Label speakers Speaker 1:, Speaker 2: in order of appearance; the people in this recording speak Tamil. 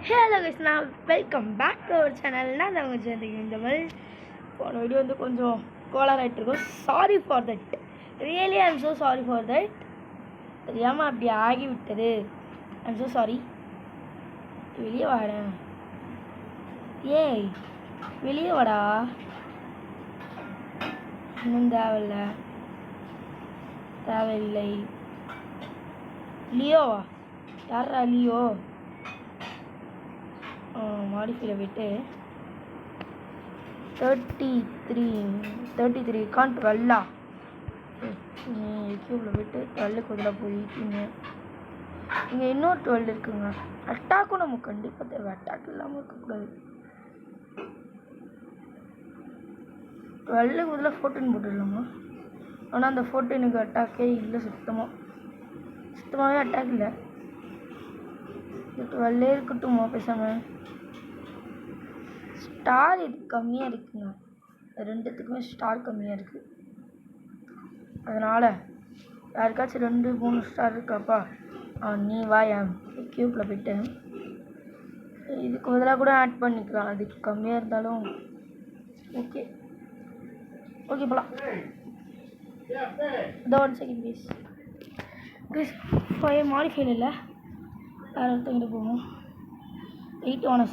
Speaker 1: ஹலோ கைஸ், நான் welcome back to our channel. நான் தான் கொஞ்சம் இந்த மாதிரி போன வீடியோ வந்து கொஞ்சம் கோளாராகிட்டு இருக்கோம். Sorry for that, really I am so sorry for that. தெரியாமல் அப்படி ஆகிவிட்டது. I am so sorry. வெளியே வாடேன். ஏய் வெளியே வாடா. இன்னும் தேவையில்லை. லியோவா? யாரா லியோ? மாடிஃபைல போய்ட்டு 33 கான் 12 யூடியூப்பில் போய்ட்டு 12 பதிலாக போயிட்டீங்க. இங்கே இன்னொரு 12 இருக்குங்க. அட்டாக்கும் நமக்கு கண்டிப்பாக தேவை. அட்டாக் இல்லாமல் இருக்கக்கூடாது. 12 பதிலாக 14 போட்டுடலாமா? ஆனால் அந்த 14க்கு அட்டாக்கே இல்லை. சுத்தமாகவே அட்டாக் இல்லை. 12 இருக்கட்டுமா பேசாமல்? ஸ்டார் இது கம்மியாக இருக்குங்க. ரெண்டுத்துக்குமே ஸ்டார் கம்மியாக இருக்குது. அதனால் யாருக்காச்சும் 2-3 ஸ்டார் இருக்காப்பா, நீ வா என் க்யூப்பில் போய்ட்டு இதுக்கு பதிலாக கூட ஆட் பண்ணிக்கலாம். அதுக்கு கம்மியாக இருந்தாலும் ஓகே போகலாம். இந்த 1 செகண்ட் ப்ளீஸ். 5 மாடிஃபைல் இல்லை, வேறு ஒருத்தங்கிட்ட போவோம். 8 7